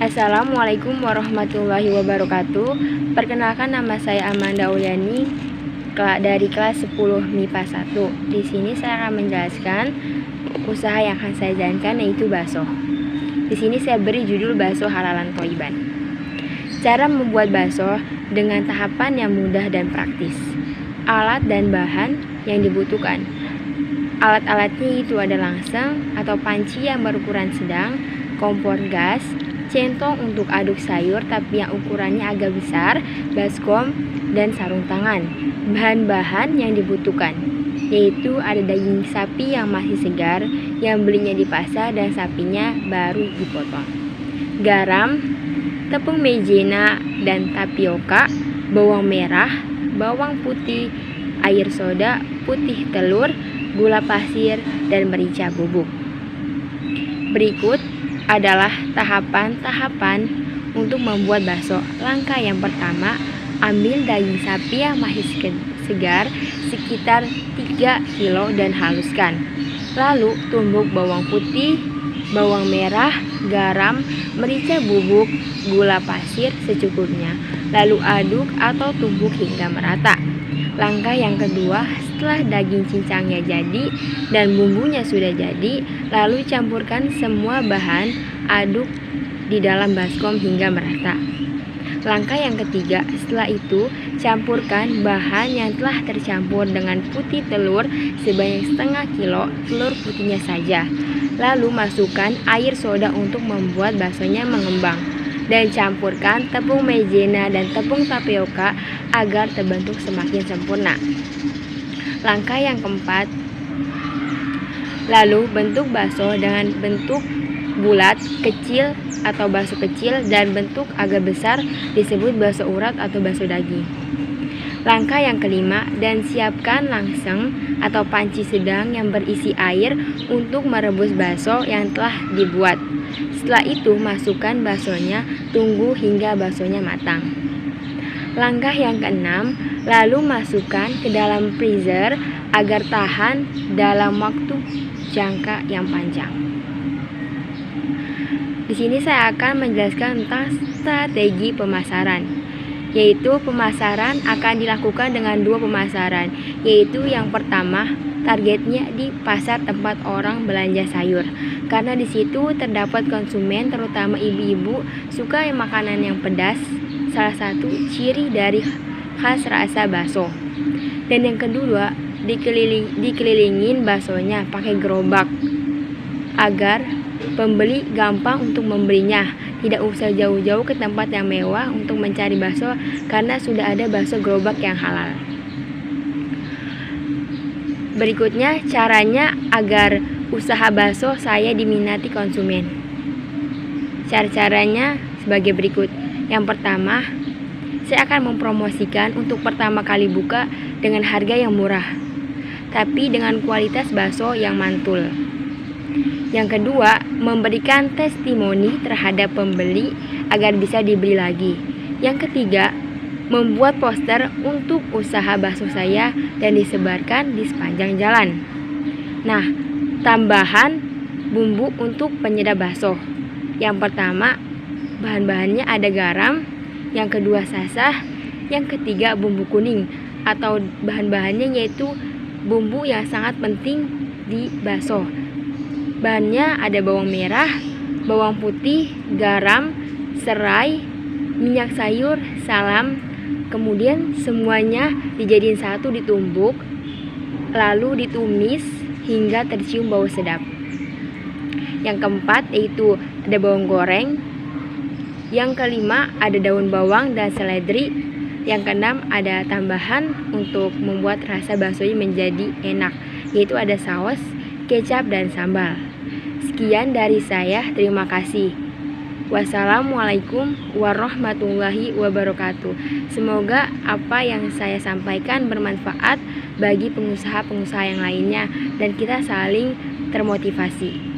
Assalamualaikum warahmatullahi wabarakatuh. Perkenalkan, nama saya Amanda Uliani dari kelas 10 MIPA 1. Di sini saya akan menjelaskan usaha yang akan saya jalankan, yaitu bakso. Di sini saya beri judul bakso halalan Thayyiban. Cara membuat bakso dengan tahapan yang mudah dan praktis. Alat dan bahan yang dibutuhkan. Alat-alatnya itu ada langseng atau panci yang berukuran sedang, kompor gas, centong untuk aduk sayur tapi yang ukurannya agak besar, baskom, dan sarung tangan. Bahan-bahan yang dibutuhkan yaitu ada daging sapi yang masih segar, yang belinya di pasar dan sapinya baru dipotong, garam, tepung maizena dan tapioka, bawang merah, bawang putih, air soda, putih telur, gula pasir, dan merica bubuk. Berikut adalah tahapan-tahapan untuk membuat bakso. Langkah yang pertama, ambil daging sapi yang masih segar sekitar 3 kilo dan haluskan. Lalu tumbuk bawang putih, bawang merah, garam, merica bubuk, gula pasir secukupnya. Lalu aduk atau tumbuk hingga merata. Langkah yang kedua, setelah daging cincangnya jadi dan bumbunya sudah jadi, lalu campurkan semua bahan, aduk di dalam baskom hingga merata. Langkah yang ketiga, setelah itu campurkan bahan yang telah tercampur dengan putih telur sebanyak setengah kilo telur putihnya saja. Lalu masukkan air soda untuk membuat baksonya mengembang. Dan campurkan tepung maizena dan tepung tapioka agar terbentuk semakin sempurna. Langkah yang keempat, lalu bentuk bakso dengan bentuk bulat, kecil atau bakso kecil, dan bentuk agak besar disebut bakso urat atau bakso daging. Langkah yang kelima, dan siapkan langseng atau panci sedang yang berisi air untuk merebus bakso yang telah dibuat. Setelah itu masukkan baksonya, tunggu hingga baksonya matang. Langkah yang keenam, lalu masukkan ke dalam freezer agar tahan dalam waktu jangka yang panjang. Di sini saya akan menjelaskan tentang strategi pemasaran, yaitu pemasaran akan dilakukan dengan 2 pemasaran, yaitu yang pertama, targetnya di pasar tempat orang belanja sayur, karena di situ terdapat konsumen terutama ibu-ibu suka makanan yang pedas, salah satu ciri dari khas rasa bakso. Dan yang kedua, dikelilingin baksonya pakai gerobak agar pembeli gampang untuk membelinya. Tidak usah jauh-jauh ke tempat yang mewah untuk mencari bakso karena sudah ada bakso gerobak yang halal. Berikutnya caranya agar usaha bakso saya diminati konsumen. Cara-caranya sebagai berikut. Yang pertama, saya akan mempromosikan untuk pertama kali buka dengan harga yang murah, tapi dengan kualitas bakso yang mantul. Yang kedua, memberikan testimoni terhadap pembeli agar bisa dibeli lagi. Yang ketiga, membuat poster untuk usaha bakso saya dan disebarkan di sepanjang jalan. Nah, tambahan bumbu untuk penyedap bakso. Yang pertama, bahan-bahannya ada garam, yang kedua sasah, yang ketiga bumbu kuning atau bahan-bahannya yaitu bumbu yang sangat penting di bakso. Bahannya ada bawang merah, bawang putih, garam, serai, minyak sayur, salam. Kemudian semuanya dijadiin satu, ditumbuk, lalu ditumis hingga tercium bau sedap. Yang keempat yaitu ada bawang goreng. Yang kelima ada daun bawang dan seledri. Yang keenam ada tambahan untuk membuat rasa baksonya menjadi enak, yaitu ada saus, kecap, dan sambal. Sekian dari saya, terima kasih. Wassalamualaikum warahmatullahi wabarakatuh. Semoga apa yang saya sampaikan bermanfaat bagi pengusaha-pengusaha yang lainnya dan kita saling termotivasi.